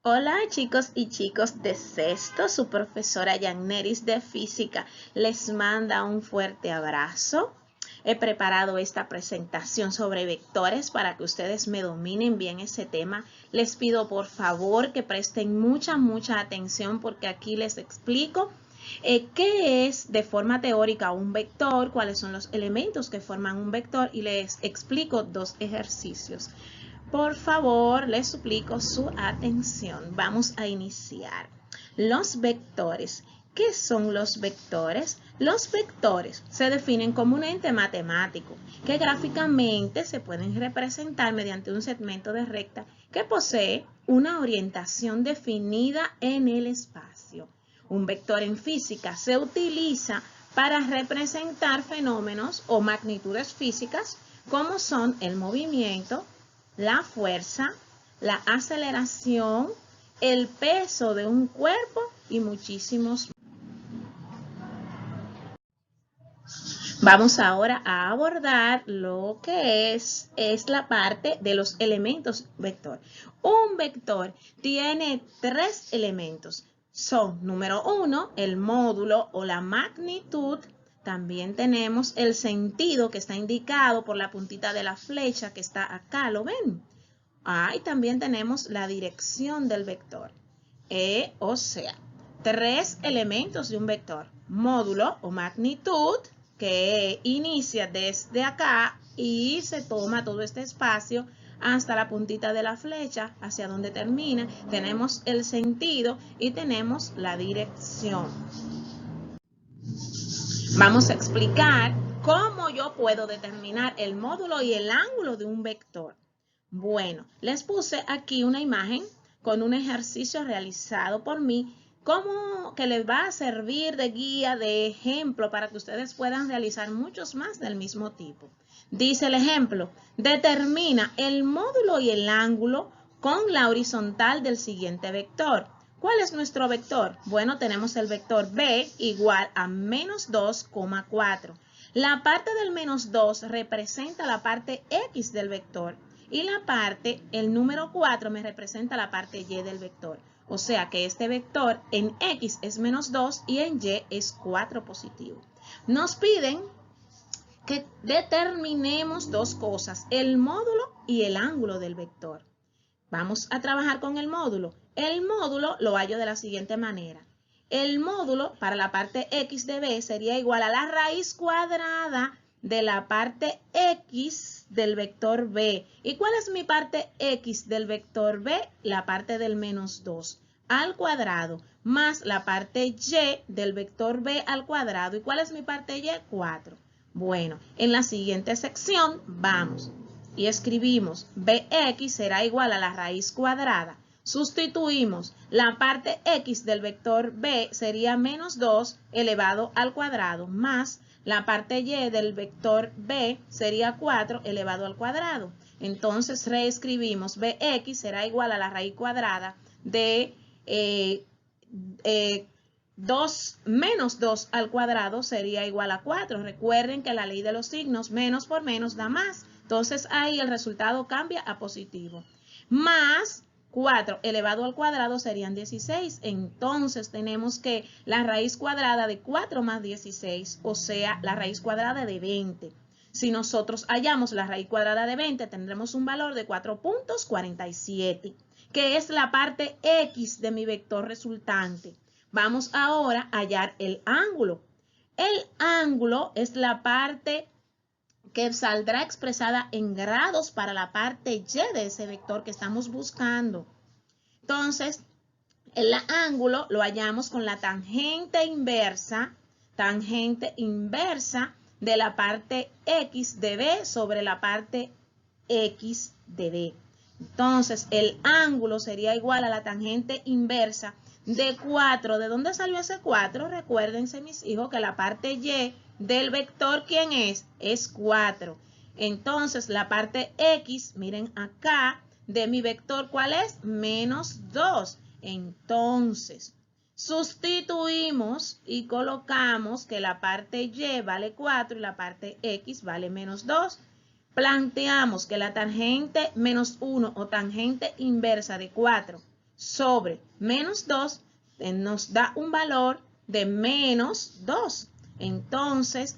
Hola chicos y chicos de sexto, su profesora Yanneris de física les manda un fuerte abrazo. He preparado esta presentación sobre vectores para que ustedes me dominen bien ese tema. Les pido por favor que presten mucha atención porque aquí les explico qué es de forma teórica un vector, cuáles son los elementos que forman un vector y les explico dos ejercicios. Por favor, les suplico su atención. Vamos a iniciar. Los vectores. ¿Qué son los vectores? Los vectores se definen como un ente matemático que gráficamente se pueden representar mediante un segmento de recta que posee una orientación definida en el espacio. Un vector en física se utiliza para representar fenómenos o magnitudes físicas como son el movimiento, la fuerza, la aceleración, el peso de un cuerpo y muchísimos más. Vamos ahora a abordar lo que es la parte de los elementos vector. Un vector tiene tres elementos. Son, número uno, el módulo o la magnitud. También tenemos el sentido que está indicado por la puntita de la flecha que está acá, ¿lo ven? Y también tenemos la dirección del vector. O sea, tres elementos de un vector. Módulo o magnitud, que inicia desde acá y se toma todo este espacio hasta la puntita de la flecha, hacia donde termina. Tenemos el sentido y tenemos la dirección. Vamos a explicar cómo yo puedo determinar el módulo y el ángulo de un vector. Bueno, les puse aquí una imagen con un ejercicio realizado por mí, como que les va a servir de guía, de ejemplo, para que ustedes puedan realizar muchos más del mismo tipo. Dice el ejemplo, determina el módulo y el ángulo con la horizontal del siguiente vector. ¿Cuál es nuestro vector? Bueno, tenemos el vector b igual a menos 2,4. La parte del menos 2 representa la parte x del vector. Y la parte, el número 4 me representa la parte y del vector. O sea que este vector en x es menos 2 y en y es 4 positivo. Nos piden que determinemos dos cosas, el módulo y el ángulo del vector. Vamos a trabajar con el módulo. El módulo lo hallo de la siguiente manera. El módulo para la parte x de b sería igual a la raíz cuadrada de la parte x del vector b. ¿Y cuál es mi parte x del vector b? La parte del menos 2 al cuadrado más la parte y del vector b al cuadrado. ¿Y cuál es mi parte y? 4. Bueno, en la siguiente sección vamos y escribimos bx será igual a la raíz cuadrada. Sustituimos la parte x del vector b sería menos 2 elevado al cuadrado más la parte y del vector b sería 4 elevado al cuadrado. Entonces reescribimos bx será igual a la raíz cuadrada de 2 menos 2 al cuadrado sería igual a 4. Recuerden que la ley de los signos, menos por menos da más. Entonces ahí el resultado cambia a positivo. Más 4 elevado al cuadrado serían 16. Entonces tenemos que la raíz cuadrada de 4 más 16, o sea, la raíz cuadrada de 20. Si nosotros hallamos la raíz cuadrada de 20, tendremos un valor de 4.47, que es la parte x de mi vector resultante. Vamos ahora a hallar el ángulo. El ángulo es la parte que saldrá expresada en grados para la parte y de ese vector que estamos buscando. Entonces, el ángulo lo hallamos con la tangente inversa de la parte x de b sobre la parte x de b. Entonces, el ángulo sería igual a la tangente inversa de 4. ¿De dónde salió ese 4? Recuérdense, mis hijos, que la parte y del vector, ¿quién es? Es 4. Entonces, la parte x, miren acá, de mi vector, ¿cuál es? Menos 2. Entonces, sustituimos y colocamos que la parte y vale 4 y la parte x vale menos 2. Planteamos que la tangente menos 1 o tangente inversa de 4 sobre menos 2 nos da un valor de menos 2. Entonces,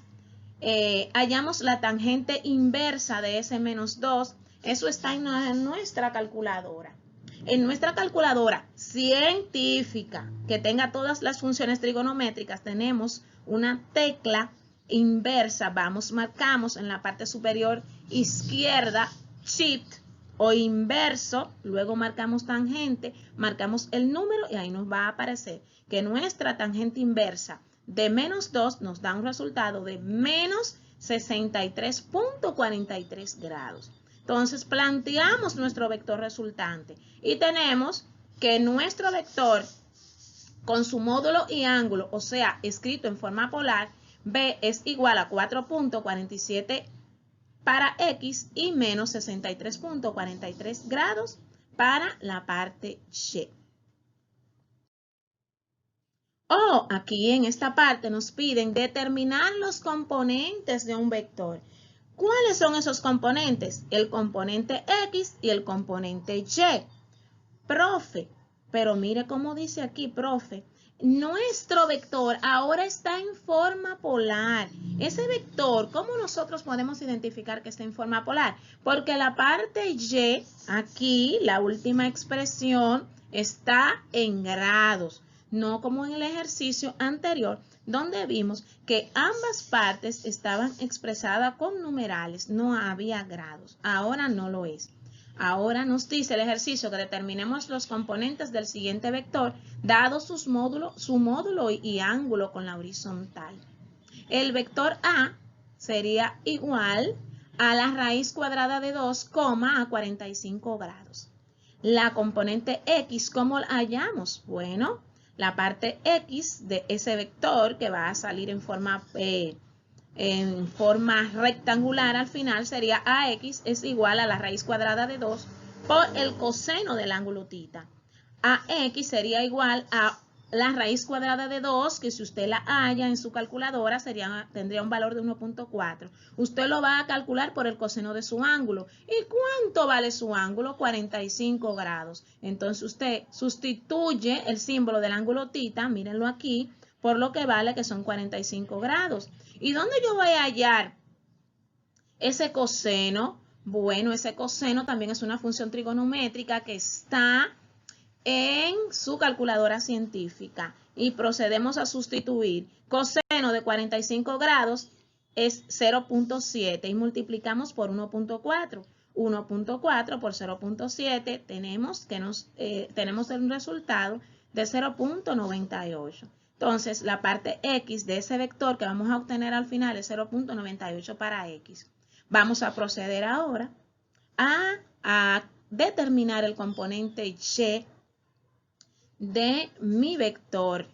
hallamos la tangente inversa de ese menos 2. Eso está en nuestra calculadora. En nuestra calculadora científica que tenga todas las funciones trigonométricas, tenemos una tecla inversa. Marcamos en la parte superior izquierda Shift o inverso, luego marcamos tangente, marcamos el número y ahí nos va a aparecer que nuestra tangente inversa de menos 2 nos da un resultado de menos 63.43 grados. Entonces planteamos nuestro vector resultante y tenemos que nuestro vector con su módulo y ángulo, o sea, escrito en forma polar, B es igual a 4.47 para X y menos 63.43 grados para la parte Y. Aquí en esta parte nos piden determinar los componentes de un vector. ¿Cuáles son esos componentes? El componente X y el componente Y. Profe, pero mire cómo dice aquí, profe. Nuestro vector ahora está en forma polar. Ese vector, ¿cómo nosotros podemos identificar que está en forma polar? Porque la parte Y, aquí, la última expresión, está en grados. No como en el ejercicio anterior, donde vimos que ambas partes estaban expresadas con numerales, no había grados. Ahora no lo es. Ahora nos dice el ejercicio que determinemos los componentes del siguiente vector, dado su módulo y ángulo con la horizontal. El vector A sería igual a la raíz cuadrada de 2, a 45 grados. La componente X, ¿cómo la hallamos? Bueno, la parte X de ese vector que va a salir en forma rectangular al final sería AX es igual a la raíz cuadrada de 2 por el coseno del ángulo θ. AX sería igual a la raíz cuadrada de 2, que si usted la halla en su calculadora tendría un valor de 1.4. Usted lo va a calcular por el coseno de su ángulo. ¿Y cuánto vale su ángulo? 45 grados. Entonces usted sustituye el símbolo del ángulo θ, mírenlo aquí, por lo que vale que son 45 grados. ¿Y dónde yo voy a hallar ese coseno? Bueno, ese coseno también es una función trigonométrica que está en su calculadora científica. Y procedemos a sustituir. Coseno de 45 grados es 0.7 y multiplicamos por 1.4. 1.4 por 0.7 tenemos el resultado de 0.98. Entonces, la parte X de ese vector que vamos a obtener al final es 0.98 para X. Vamos a proceder ahora a determinar el componente Y de mi vector.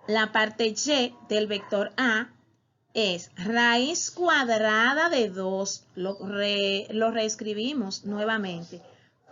La parte Y del vector A es raíz cuadrada de 2. Lo reescribimos nuevamente.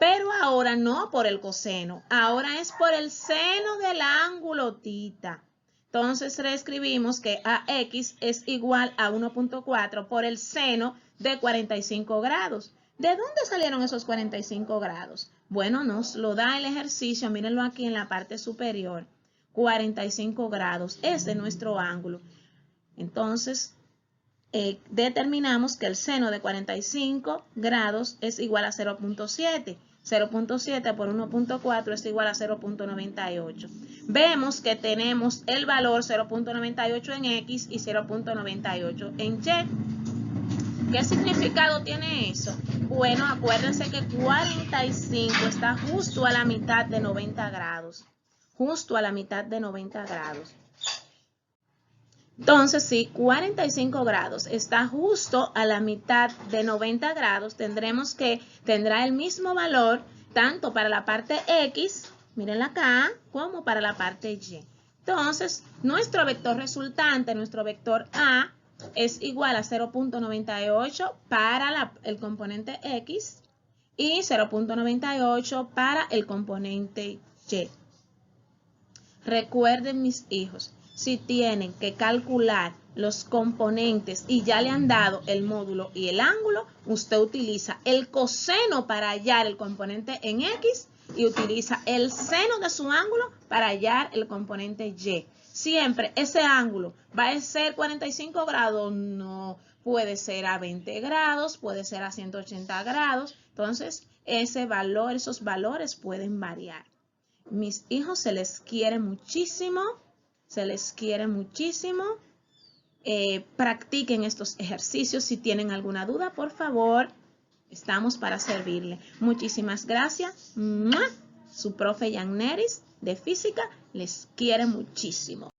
Pero ahora no por el coseno, ahora es por el seno del ángulo θ. Entonces reescribimos que AX es igual a 1.4 por el seno de 45 grados. ¿De dónde salieron esos 45 grados? Bueno, nos lo da el ejercicio, mírenlo aquí en la parte superior. 45 grados, ese es nuestro ángulo. Entonces, determinamos que el seno de 45 grados es igual a 0.7. 0.7 por 1.4 es igual a 0.98. Vemos que tenemos el valor 0.98 en X y 0.98 en Y. ¿Qué significado tiene eso? Bueno, acuérdense que 45 está justo a la mitad de 90 grados. Justo a la mitad de 90 grados. Entonces, si 45 grados está justo a la mitad de 90 grados, tendrá el mismo valor tanto para la parte X, mírenla acá, como para la parte Y. Entonces, nuestro vector resultante, nuestro vector A, es igual a 0.98 para el componente X y 0.98 para el componente Y. Recuerden, mis hijos, si tienen que calcular los componentes y ya le han dado el módulo y el ángulo, usted utiliza el coseno para hallar el componente en X y utiliza el seno de su ángulo para hallar el componente y. Siempre ese ángulo va a ser 45 grados, no, puede ser a 20 grados, puede ser a 180 grados. Entonces, esos valores pueden variar. Mis hijos, se les quiere muchísimo, se les quiere muchísimo. Practiquen estos ejercicios. Si tienen alguna duda, por favor, estamos para servirle. Muchísimas gracias. ¡Mua! Su profe Yanneris de física les quiere muchísimo.